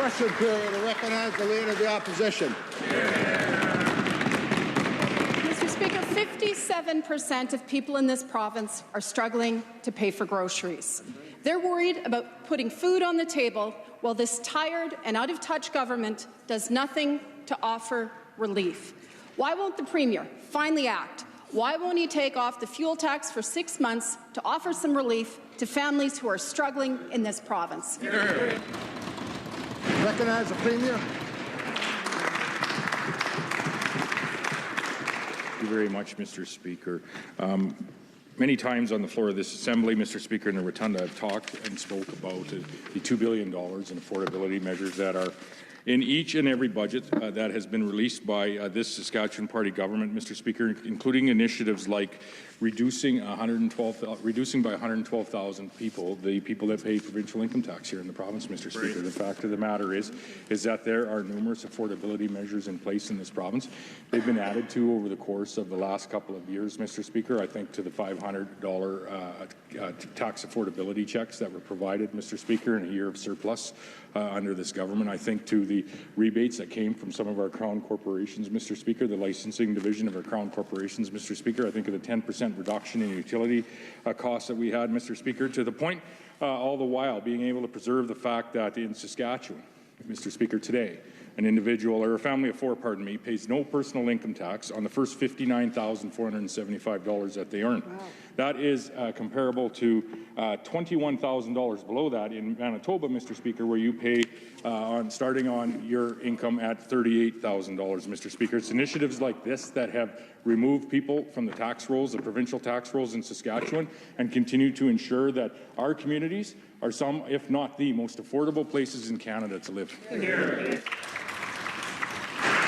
Question period. I recognize the Leader of the Opposition. Mr. Speaker, 57% of people in this province are struggling to pay for groceries. They're worried about putting food on the table while this tired and out-of-touch government does nothing to offer relief. Why won't the Premier finally act? Why won't he take off the fuel tax for 6 months to offer some relief to families who are struggling in this province? Recognize the Premier. Thank you very much, Mr. Speaker. Many times on the floor of this Assembly, Mr. Speaker, in the rotunda, I've talked and spoke about the $2 billion in affordability measures that are in each and every budget that has been released by this Saskatchewan Party government, Mr. Speaker, including initiatives like reducing by 112,000 people, the people that pay provincial income tax here in the province, Mr. Speaker. The fact of the matter is that there are numerous affordability measures in place in this province. They've been added to over the course of the last couple of years, Mr. Speaker. I think to the $500 tax affordability checks that were provided, Mr. Speaker, in a year of surplus under this government. I think to the rebates that came from some of our Crown corporations, Mr. Speaker, the licensing division of our Crown corporations, Mr. Speaker. I think of the 10% reduction in utility costs that we had, Mr. Speaker, to the point all the while being able to preserve the fact that in Saskatchewan, Mr. Speaker, today, an individual or a family of four, pays no personal income tax on the first $59,475 that they earn. Wow. That is comparable to $21,000 below that in Manitoba, Mr. Speaker, where you pay starting on your income at $38,000, Mr. Speaker. It's initiatives like this that have removed people from the tax rolls, the provincial tax rolls in Saskatchewan, and continue to ensure that our communities are some, if not the, most affordable places in Canada to live.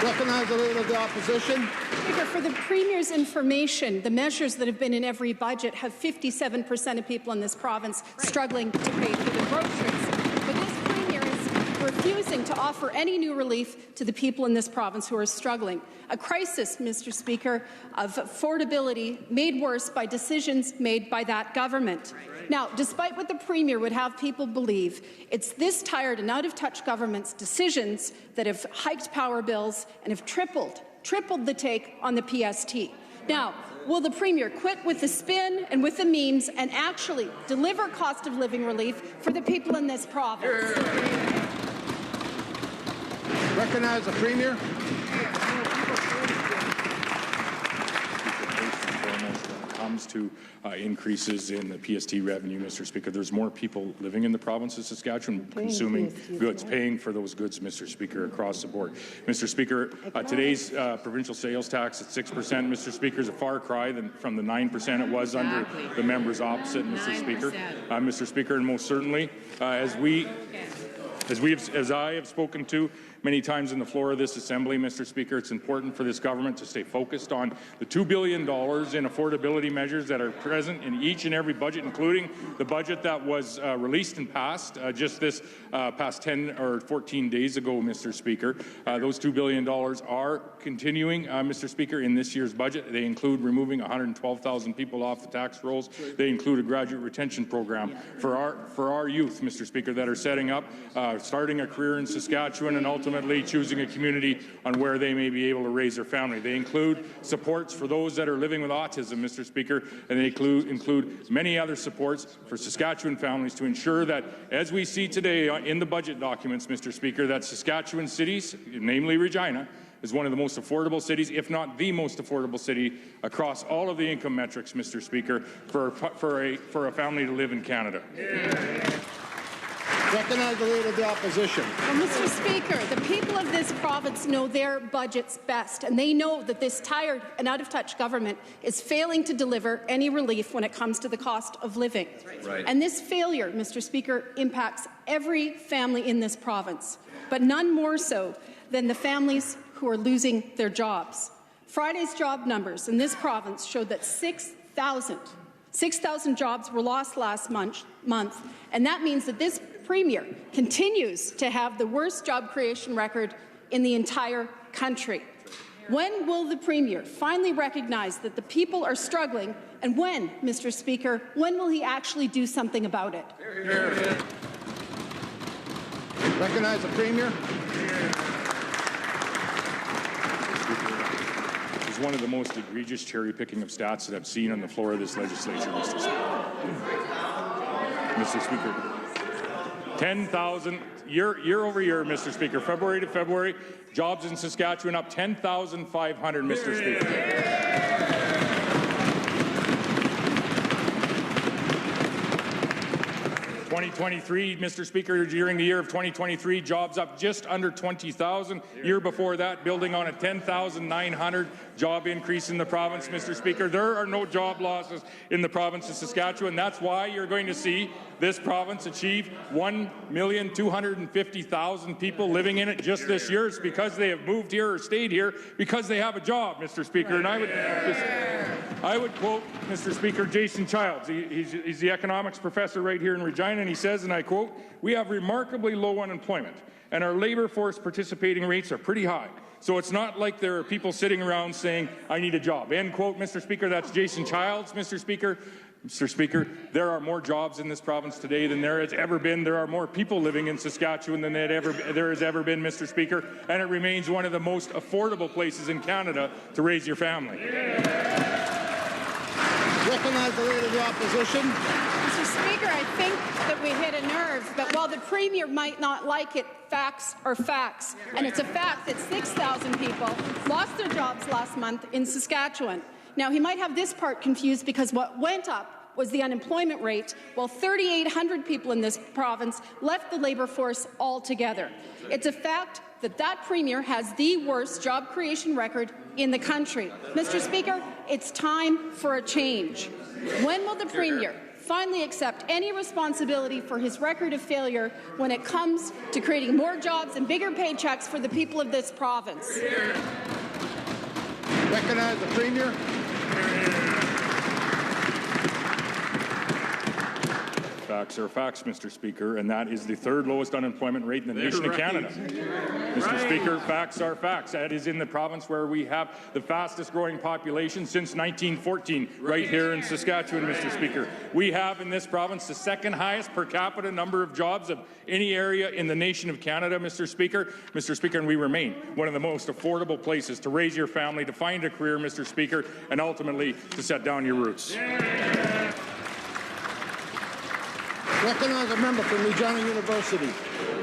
Recognize the Leader of the Opposition. Speaker, for the Premier's information, the measures that have been in every budget have 57% of people in this province struggling to pay for the groceries. But this Premier is refusing to offer any new relief to the people in this province who are struggling. A crisis, Mr. Speaker, of affordability made worse by decisions made by that government. Now, despite what the Premier would have people believe, it's this tired and out-of-touch government's decisions that have hiked power bills and have tripled the take on the PST. Now, will the Premier quit with the spin and with the memes and actually deliver cost of living relief for the people in this province? Recognize the Premier. Comes to increases in the PST revenue, Mr. Speaker. There's more people living in the province of Saskatchewan consuming goods, paying for those goods, Mr. Speaker, across the board. Mr. Speaker, today's provincial sales tax at 6%, Mr. Speaker, is a far cry from the 9% it was under the members opposite, Mr. Speaker. Mr. Speaker, and most certainly, as I have spoken to many times on the floor of this Assembly, Mr. Speaker, it's important for this government to stay focused on the $2 billion in affordability measures that are present in each and every budget, including the budget that was released and passed just this past 10 or 14 days ago, Mr. Speaker. Those $2 billion are continuing, Mr. Speaker, in this year's budget. They include removing 112,000 people off the tax rolls. They include a graduate retention program for our youth, Mr. Speaker, that are setting up, starting a career in Saskatchewan and ultimately choosing a community on where they may be able to raise their family. They include supports for those that are living with autism, Mr. Speaker, and they include many other supports for Saskatchewan families to ensure that, as we see today in the budget documents, Mr. Speaker, that Saskatchewan cities, namely Regina, is one of the most affordable cities, if not the most affordable city across all of the income metrics, Mr. Speaker, for a family to live in Canada. Recognize the Leader of the Opposition. Well, Mr. Speaker, the people of this province know their budgets best, and they know that this tired and out-of-touch government is failing to deliver any relief when it comes to the cost of living. Right. And this failure, Mr. Speaker, impacts every family in this province, but none more so than the families who are losing their jobs. Friday's job numbers in this province showed that 6,000 jobs were lost last month, and that means that this Premier continues to have the worst job creation record in the entire country. When will the Premier finally recognize that the people are struggling, and when, Mr. Speaker, when will he actually do something about it? Recognize the Premier. It's one of the most egregious cherry-picking of stats that I've seen on the floor of this legislature, Mr. Speaker. 10,000 year over year, Mr. Speaker, February to February, jobs in Saskatchewan up 10,500, Mr. Speaker. 2023, Mr. Speaker, during the year of 2023, jobs up just under 20,000. Year before that, building on a 10,900 job increase in the province, Mr. Speaker. There are no job losses in the province of Saskatchewan. That's why you're going to see this province achieve 1,250,000 people living in it just this year. It's because they have moved here or stayed here because they have a job, Mr. Speaker. And I would quote, Mr. Speaker, Jason Childs. He's the economics professor right here in Regina, and he says, and I quote, "We have remarkably low unemployment, and our labour force participating rates are pretty high. So it's not like there are people sitting around saying, I need a job." End quote, Mr. Speaker. That's Jason Childs, Mr. Speaker. Mr. Speaker, there are more jobs in this province today than there has ever been. There are more people living in Saskatchewan than there has ever been, Mr. Speaker, and it remains one of the most affordable places in Canada to raise your family. Recognize the Leader of the Opposition. Mr. Speaker, I think that we hit a nerve, but while the Premier might not like it, facts are facts. And it's a fact that 6,000 people lost their jobs last month in Saskatchewan. Now, he might have this part confused because what went up was the unemployment rate, while 3,800 people in this province left the labour force altogether. It's a fact that that Premier has the worst job creation record in the country. Mr. Speaker, it's time for a change. When will the Premier finally accept any responsibility for his record of failure when it comes to creating more jobs and bigger paychecks for the people of this province? Recognize the Premier. Facts are facts, Mr. Speaker, and that is the third lowest unemployment rate in the nation of Canada. Mr. Speaker, facts are facts. That is in the province where we have the fastest growing population since 1914, right here in Saskatchewan, Mr. Speaker. We have in this province the second highest per capita number of jobs of any area in the nation of Canada, Mr. Speaker. Mr. Speaker, and we remain one of the most affordable places to raise your family, to find a career, Mr. Speaker, and ultimately to set down your roots. Recognize a member from Regina University.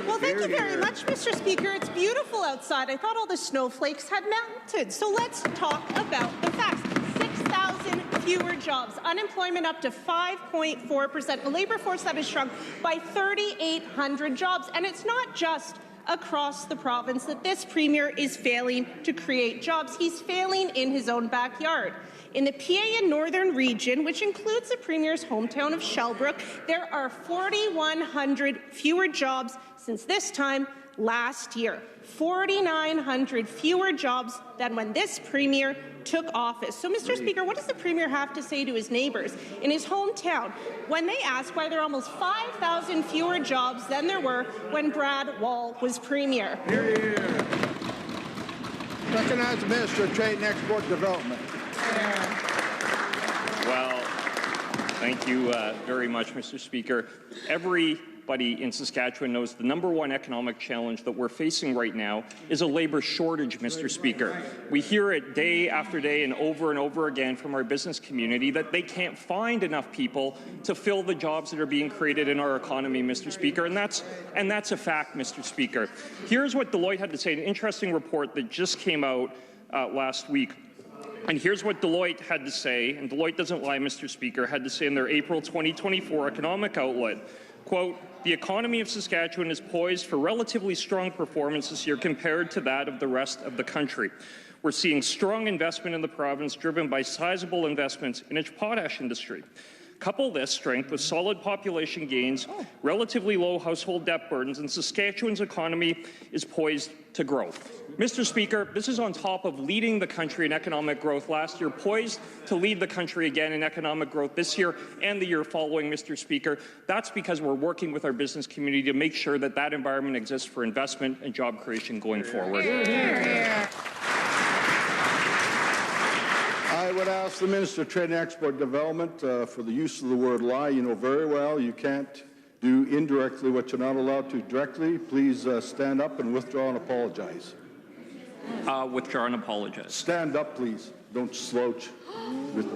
Well, thank you very much, Mr. Speaker. It's beautiful outside. I thought all the snowflakes had melted. So let's talk about the facts. 6,000 fewer jobs, unemployment up to 5.4%, a labour force that has shrunk by 3,800 jobs. And it's not just across the province that this Premier is failing to create jobs. He's failing in his own backyard. In the PA and Northern region, which includes the Premier's hometown of Shellbrook, there are 4,100 fewer jobs since this time last year. 4,900 fewer jobs than when this Premier took office. So, Mr. Speaker, what does the Premier have to say to his neighbours in his hometown when they ask why there are almost 5,000 fewer jobs than there were when Brad Wall was Premier? Recognize the Minister of Trade and Export Development. Well, thank you very much, Mr. Speaker. Everybody in Saskatchewan knows the #1 economic challenge that we're facing right now is a labour shortage, Mr. Speaker. We hear it day after day and over again from our business community that they can't find enough people to fill the jobs that are being created in our economy, Mr. Speaker, and that's a fact, Mr. Speaker. Here's what Deloitte had to say, an interesting report that just came out last week. And here's what Deloitte had to say, and Deloitte doesn't lie, Mr. Speaker, had to say in their April 2024 economic outlook, quote, "The economy of Saskatchewan is poised for relatively strong performance this year compared to that of the rest of the country. We're seeing strong investment in the province driven by sizable investments in its potash industry. Couple this strength with solid population gains, relatively low household debt burdens, and Saskatchewan's economy is poised to grow." Mr. Speaker, this is on top of leading the country in economic growth last year, poised to lead the country again in economic growth this year and the year following, Mr. Speaker. That's because we're working with our business community to make sure that that environment exists for investment and job creation going forward. I would ask the Minister of Trade and Export Development for the use of the word lie. You know very well you can't do indirectly what you're not allowed to directly, please stand up and withdraw and apologize. Withdraw and apologize. Stand up, please. Don't slouch with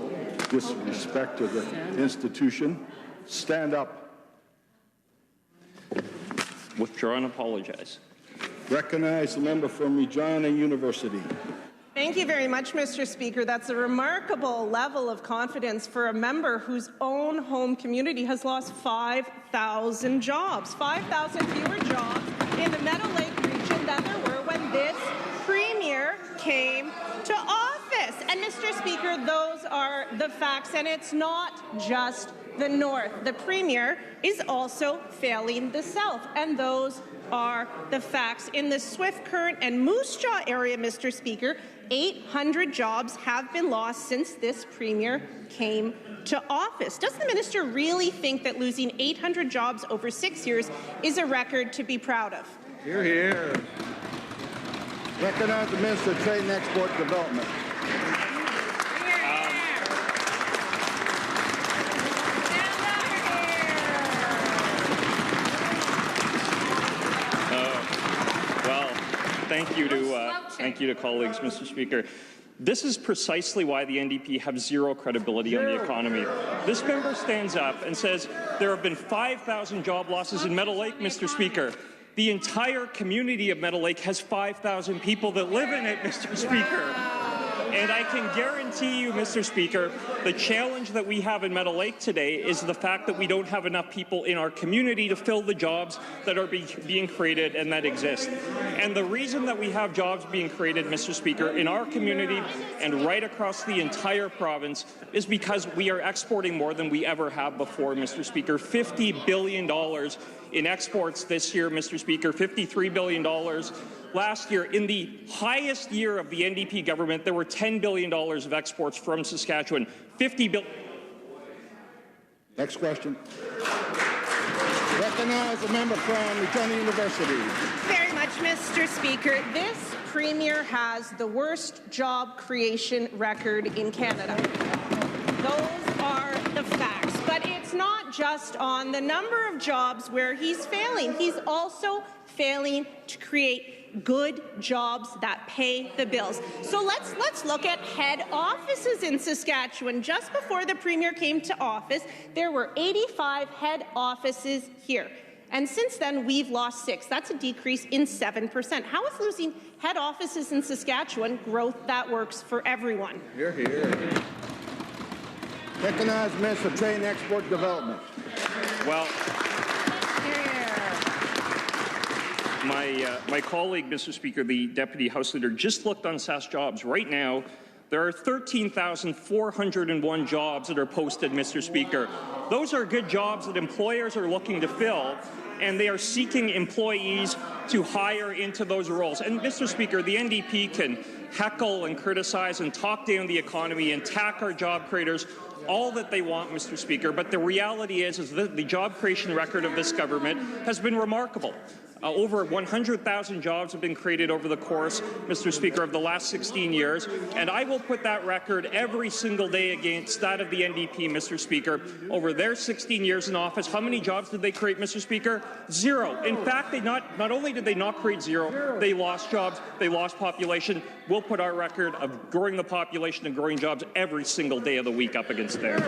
disrespect to the institution. Stand up. Withdraw and apologize. Recognize the member from Regina University. Thank you very much, Mr. Speaker. That's a remarkable level of confidence for a member whose own home community has lost 5,000 jobs. 5,000 fewer jobs in the Meadow Lake region than there were when this Premier came to office. And, Mr. Speaker, those are the facts, and it's not just the North. The Premier is also failing the South, and those are the facts. In the Swift Current and Moose Jaw area, Mr. Speaker, 800 jobs have been lost since this Premier came to office. Does the minister really think that losing 800 jobs over 6 years is a record to be proud of? Hear, hear. Recognize the Minister of Trade and Export Development. Thank you to colleagues, Mr. Speaker. This is precisely why the NDP have zero credibility on the economy. This member stands up and says there have been 5,000 job losses in Meadow Lake, Mr. Speaker. The entire community of Meadow Lake has 5,000 people that live in it, Mr. Speaker. And I can guarantee you, Mr. Speaker, the challenge that we have in Meadow Lake today is the fact that we don't have enough people in our community to fill the jobs that are being created and that exist. And the reason that we have jobs being created, Mr. Speaker, in our community and right across the entire province is because we are exporting more than we ever have before, Mr. Speaker. $50 billion in exports this year, Mr. Speaker, $53 billion. Last year, in the highest year of the NDP government, there were $10 billion of exports from Saskatchewan. $50 billion. Next question. Recognize the member from Regina University. Very much, Mr. Speaker. This Premier has the worst job creation record in Canada. Those are the facts. But it's not just on the number of jobs where he's failing. He's also failing to create good jobs that pay the bills. So let's look at head offices in Saskatchewan. Just before the Premier came to office, there were 85 head offices here. And since then, we've lost 6. That's a decrease in 7%. How is losing head offices in Saskatchewan growth that works for everyone? Hear, hear. Recognize the Minister of Trade and Export Development. Well, my colleague, Mr. Speaker, the Deputy House Leader, just looked on Sask Jobs. Right now, there are 13,401 jobs that are posted, Mr. Speaker. Those are good jobs that employers are looking to fill, and they are seeking employees to hire into those roles. And, Mr. Speaker, the NDP can heckle and criticize and talk down the economy and attack our job creators all that they want, Mr. Speaker, but the reality is that the job creation record of this government has been remarkable. Over 100,000 jobs have been created over the course, Mr. Speaker, of the last 16 years, and I will put that record every single day against that of the NDP, Mr. Speaker. Over their 16 years in office, how many jobs did they create, Mr. Speaker? 0. In fact, they not only did they not create 0, they lost jobs, they lost population. We'll put our record of growing the population and growing jobs every single day of the week up against theirs.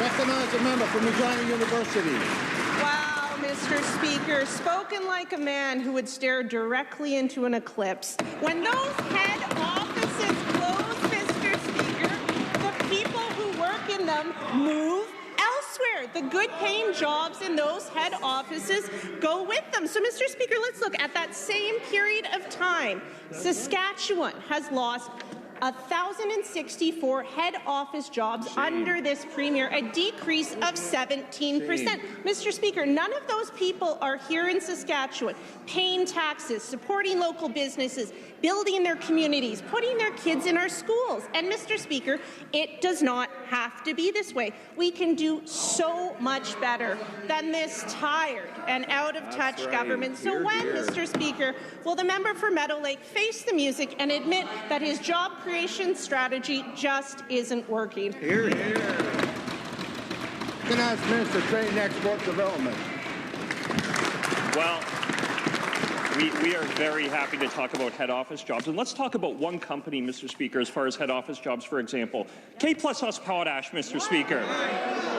Recognize the member from Regina University. Wow. Mr. Speaker, spoken like a man who would stare directly into an eclipse. When those head offices close, Mr. Speaker, the people who work in them move elsewhere. The good-paying jobs in those head offices go with them. So, Mr. Speaker, let's look at that same period of time. Saskatchewan has lost 1,064 head office jobs under this Premier, a decrease of 17%. Mr. Speaker, none of those people are here in Saskatchewan paying taxes, supporting local businesses, building their communities, putting their kids in our schools. And, Mr. Speaker, it does not have to be this way. We can do so much better than this tired and out-of-touch government. So when, Mr. Speaker, will the member for Meadow Lake face the music and admit that his job creation strategy just isn't working? Hear, hear. Recognize Minister of Trade and Export Development. Well, we are very happy to talk about head office jobs. And let's talk about one company, Mr. Speaker, as far as head office jobs, for example. K+ Us Potash, Mr. Speaker.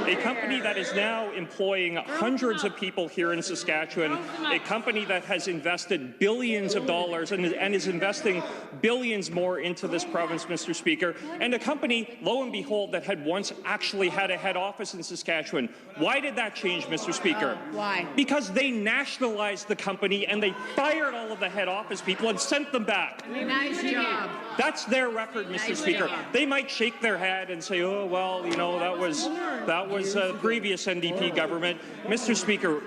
A company that is now employing hundreds of people here in Saskatchewan, a company that has invested billions of dollars and is investing billions more into this province, Mr. Speaker, and a company, lo and behold, that had once actually had a head office in Saskatchewan. Why did that change, Mr. Speaker? Why? Because they nationalized the company and they fired all of the head office people and sent them back. Nice job. That's their record, Mr. Speaker. They might shake their head and say, oh, well, you know, that was a previous NDP government. Mr. Speaker,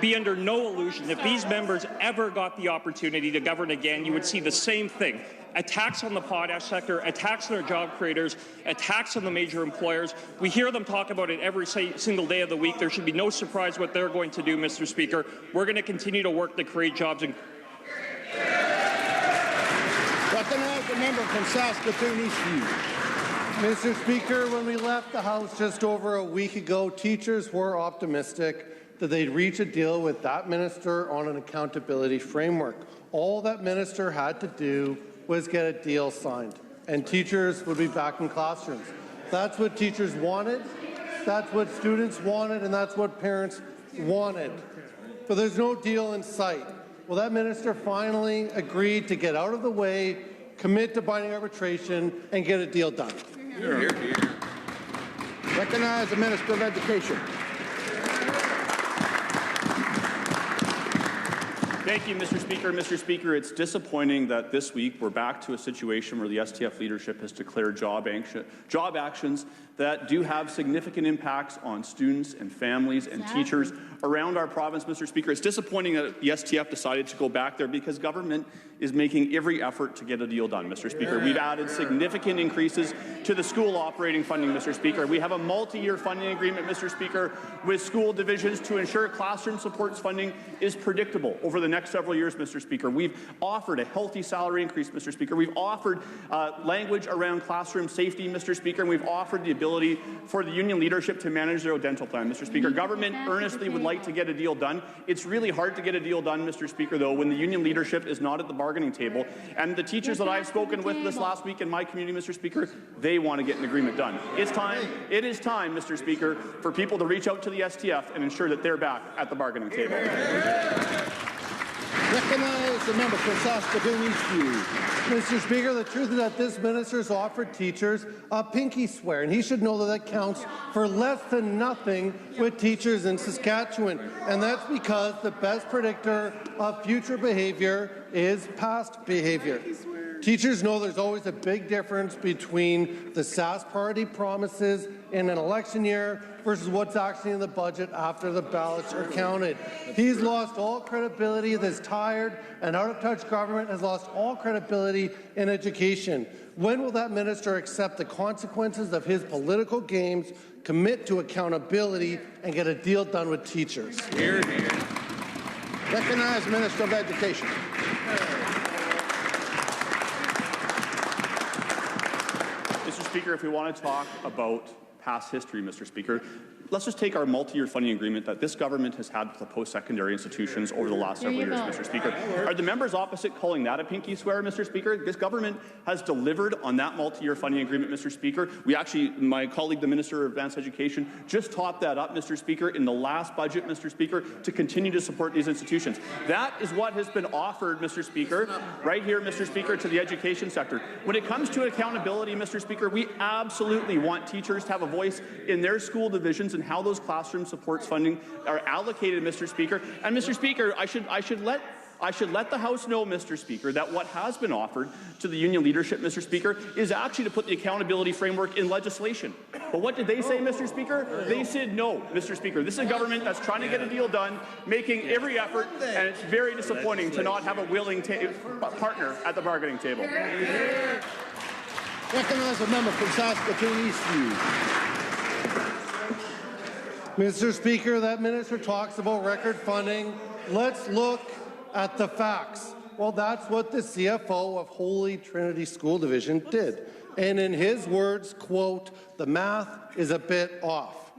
be under no illusion. If these members ever got the opportunity to govern again, you would see the same thing. Attacks on the potash sector, attacks on our job creators, attacks on the major employers. We hear them talk about it every single day of the week. There should be no surprise what they're going to do, Mr. Speaker. We're going to continue to work to create jobs. Recognize the member from Saskatoon Eastview. Mr. Speaker, when we left the House just over a week ago, teachers were optimistic that they'd reach a deal with that minister on an accountability framework. All that minister had to do was get a deal signed, and teachers would be back in classrooms. That's what teachers wanted, that's what students wanted, and that's what parents wanted. But there's no deal in sight. Well, that minister finally agreed to get out of the way, commit to binding arbitration, and get a deal done. Hear, hear, hear. Recognize the Minister of Education. Thank you, Mr. Speaker. Mr. Speaker, it's disappointing that this week we're back to a situation where the STF leadership has declared job actions that do have significant impacts on students and families and teachers around our province, Mr. Speaker. It's disappointing that the STF decided to go back there because government is making every effort to get a deal done, Mr. Speaker. We've added significant increases to the school operating funding, Mr. Speaker. We have a multi-year funding agreement, Mr. Speaker, with school divisions to ensure classroom supports funding is predictable over the next several years, Mr. Speaker. We've offered a healthy salary increase, Mr. Speaker. We've offered language around classroom safety, Mr. Speaker, and we've offered the ability for the union leadership to manage their dental plan, Mr. Speaker. Government earnestly would like to get a deal done. It's really hard to get a deal done, Mr. Speaker, though, when the union leadership is not at the bargaining table. And the teachers that I've spoken with this last week in my community, Mr. Speaker, they want to get an agreement done. It is time, Mr. Speaker, for people to reach out to the STF and ensure that they're back at the bargaining table. Recognize the member from Saskatoon Eastview. Mr. Speaker, the truth is that this minister's offered teachers a pinky swear, and he should know that that counts for less than nothing with teachers in Saskatchewan. And that's because the best predictor of future behavior is past behavior. Teachers know there's always a big difference between the Sask party promises in an election year versus what's actually in the budget after the ballots are counted. He's lost all credibility. This tired and out-of-touch government has lost all credibility in education. When will that minister accept the consequences of his political games, commit to accountability, and get a deal done with teachers? Hear, hear. Recognize the Minister of Education. Mr. Speaker, if we want to talk about past history, Mr. Speaker, let's just take our multi-year funding agreement that this government has had with the post-secondary institutions over the last several years, Mr. Speaker. Are the members opposite calling that a pinky swear, Mr. Speaker? This government has delivered on that multi-year funding agreement, Mr. Speaker. We actually, my colleague, the Minister of Advanced Education, just topped that up, Mr. Speaker, in the last budget, Mr. Speaker, to continue to support these institutions. That is what has been offered, Mr. Speaker, right here, Mr. Speaker, to the education sector. When it comes to accountability, Mr. Speaker, we absolutely want teachers to have a voice in their school divisions and how those classroom supports funding are allocated, Mr. Speaker. And Mr. Speaker, I should let the House know, Mr. Speaker, that what has been offered to the union leadership, Mr. Speaker, is actually to put the accountability framework in legislation. But what did they say, Mr. Speaker? They said no, Mr. Speaker. This is a government that's trying to get a deal done, making every effort, and it's very disappointing to not have a willing partner at the bargaining table. Recognize a member from Saskatoon Eastview. Mr. Speaker, that minister talks about record funding. Let's look at the facts. Well, that's what the CFO of Holy Trinity School Division did. And in his words, quote, the math is a bit off.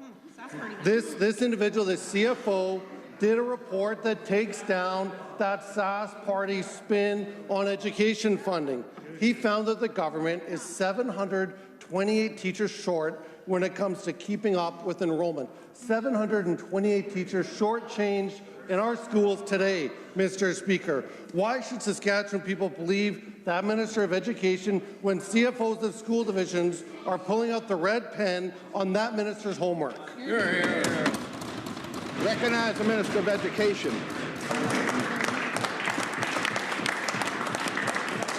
This individual, the CFO, did a report that takes down that Sask party spin on education funding. He found that the government is 728 teachers short when it comes to keeping up with enrollment. 728 teachers shortchanged in our schools today, Mr. Speaker. Why should Saskatchewan people believe that Minister of Education when CFOs of school divisions are pulling out the red pen on that minister's homework? Recognize the Minister of Education.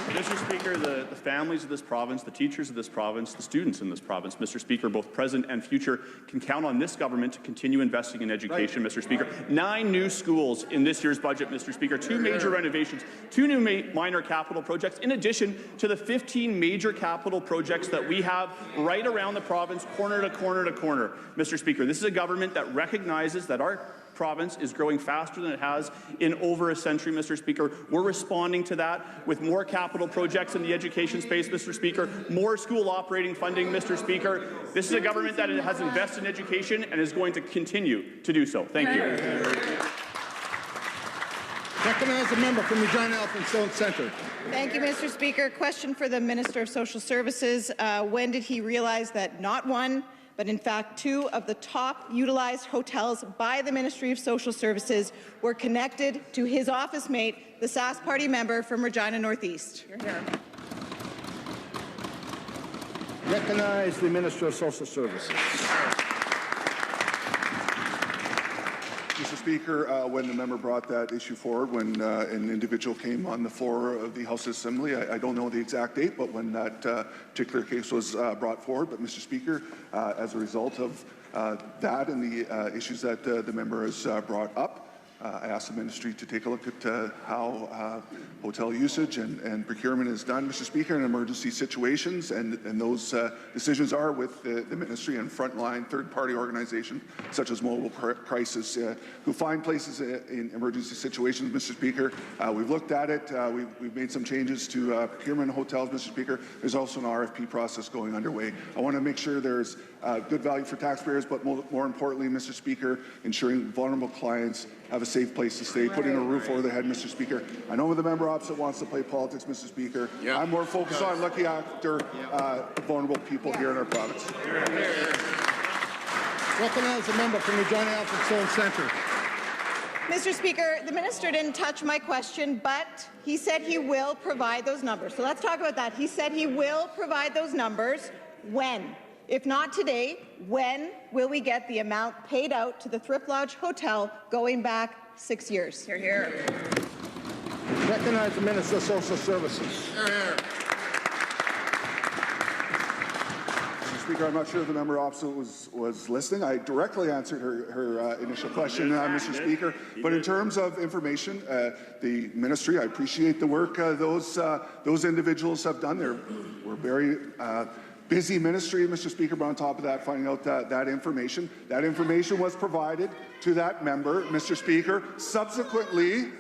Mr. Speaker, the families of this province, the teachers of this province, the students in this province, Mr. Speaker, both present and future, can count on this government to continue investing in education, Mr. Speaker. 9 new schools in this year's budget, Mr. Speaker, 2 major renovations, 2 new minor capital projects, in addition to the 15 major capital projects that we have right around the province, corner to corner to corner. Mr. Speaker, this is a government that recognizes that our province is growing faster than it has in over a century, Mr. Speaker. We're responding to that with more capital projects in the education space, Mr. Speaker, more school operating funding, Mr. Speaker. This is a government that has invested in education and is going to continue to do so. Thank you. Recognize the member from Regina Elphinstone Centre. Thank you, Mr. Speaker. Question for the Minister of Social Services. When did he realize that not one, but in fact 2 of the top utilized hotels by the Ministry of Social Services were connected to his office mate, the Sask Party member from Regina Northeast? Recognize the Minister of Social Services. Mr. Speaker, when the member brought that issue forward, when an individual came on the floor of the House of Assembly, I don't know the exact date, but when that particular case was brought forward, but Mr. Speaker, as a result of that and the issues that the member has brought up, I asked the ministry to take a look at how hotel usage and procurement is done, Mr. Speaker, in emergency situations, and those decisions are with the ministry and frontline third-party organizations such as Mobile Crisis who find places in emergency situations, Mr. Speaker. We've looked at it. We've made some changes to procurement hotels, Mr. Speaker. There's also an RFP process going underway. I want to make sure there's good value for taxpayers, but more importantly, Mr. Speaker, ensuring vulnerable clients have a safe place to stay, putting a roof over their head, Mr. Speaker. I know the member opposite wants to play politics, Mr. Speaker. Yeah. I'm more focused on looking after vulnerable people here in our province. Recognize the member from Regina Elphinstone Centre. Mr. Speaker, the minister didn't touch my question, but he said he will provide those numbers. So let's talk about that. He said he will provide those numbers. When? If not today, when will we get the amount paid out to the Thrift Lodge Hotel going back 6 years? Hear, hear. Recognize the Minister of Social Services. Hear, hear. Mr. Speaker, I'm not sure if the member opposite was listening. I directly answered her initial question, Mr. Speaker. But in terms of information, the ministry, I appreciate the work those individuals have done. We're very busy ministry, Mr. Speaker, but on top of that, finding out that information. That information was provided to that member, Mr. Speaker. Subsequently,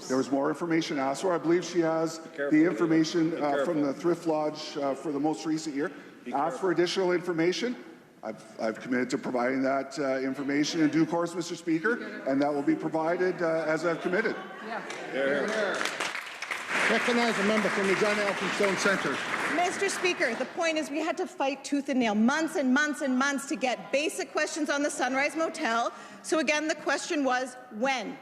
there was more information asked for. I believe she has the information from the Thrift Lodge for the most recent year. Asked for additional information. I've committed to providing that information in due course, Mr. Speaker, and that will be provided as I've committed. Yeah. Recognize the member from Regina Elphinstone Centre. Mr. Speaker, the point is we had to fight tooth and nail, months and months and months to get basic questions on the Sunrise Motel. So again, the question was when?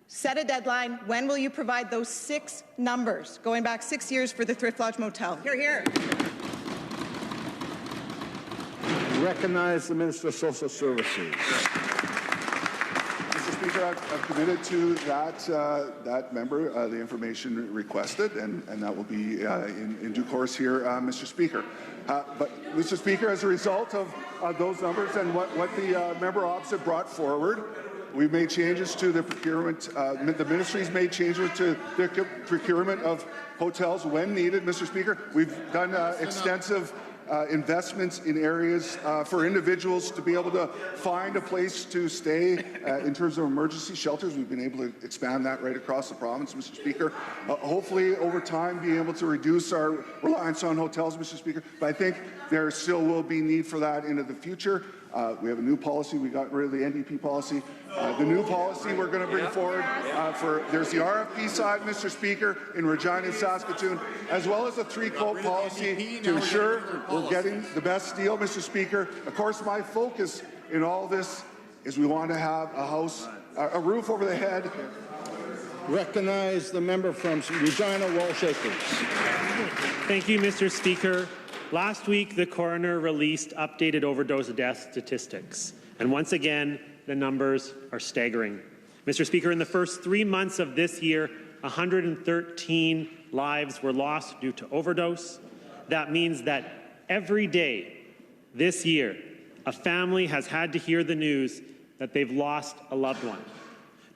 Set a deadline. When will you provide those 6 numbers going back 6 years for the Thrift Lodge Motel? Hear, hear. Recognize the Minister of Social Services. Speaker, I've committed to that member the information requested, and that will be in due course here, Mr. Speaker. But, Mr. Speaker, as a result of those numbers and what the member opposite brought forward, we've made changes to the procurement. The ministry's made changes to the procurement of hotels when needed, Mr. Speaker. We've done extensive investments in areas for individuals to be able to find a place to stay in terms of emergency shelters. We've been able to expand that right across the province, Mr. Speaker. Hopefully, over time, being able to reduce our reliance on hotels, Mr. Speaker. But I think there still will be need for that into the future. We have a new policy. We got rid of the NDP policy. The new policy we're going to bring forward there's the RFP side, Mr. Speaker, in Regina and Saskatoon, as well as a three-quote policy to ensure we're getting the best deal, Mr. Speaker. Of course, my focus in all this is we want to have a roof over the head. Recognize the member from Regina Walsh Acres. Thank you, Mr. Speaker. Last week, the coroner released updated overdose death statistics. And once again, the numbers are staggering. Mr. Speaker, in the first 3 months of this year, 113 lives were lost due to overdose. That means that every day this year, a family has had to hear the news that they've lost a loved one.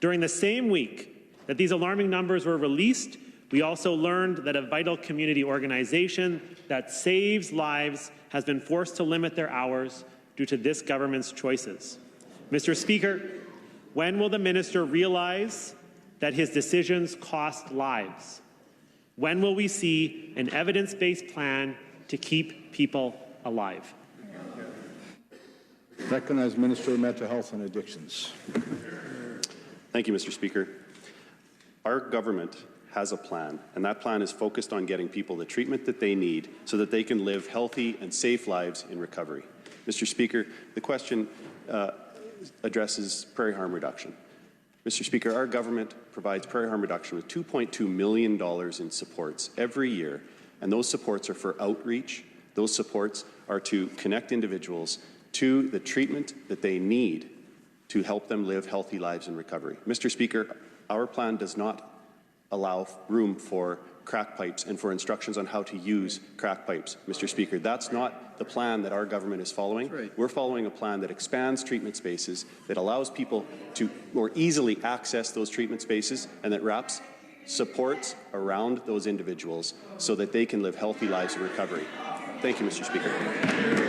During the same week that these alarming numbers were released, we also learned that a vital community organization that saves lives has been forced to limit their hours due to this government's choices. Mr. Speaker, when will the minister realize that his decisions cost lives? When will we see an evidence-based plan to keep people alive? Recognize Minister of Mental Health and Addictions. Thank you, Mr. Speaker. Our government has a plan, and that plan is focused on getting people the treatment that they need so that they can live healthy and safe lives in recovery. Mr. Speaker, the question addresses prairie harm reduction. Mr. Speaker, our government provides prairie harm reduction with $2.2 million in supports every year, and those supports are for outreach. Those supports are to connect individuals to the treatment that they need to help them live healthy lives in recovery. Mr. Speaker, our plan does not allow room for crack pipes and for instructions on how to use crack pipes, Mr. Speaker. That's not the plan that our government is following. Right. We're following a plan that expands treatment spaces, that allows people to more easily access those treatment spaces, and that wraps supports around those individuals so that they can live healthy lives in recovery. Thank you, Mr. Speaker.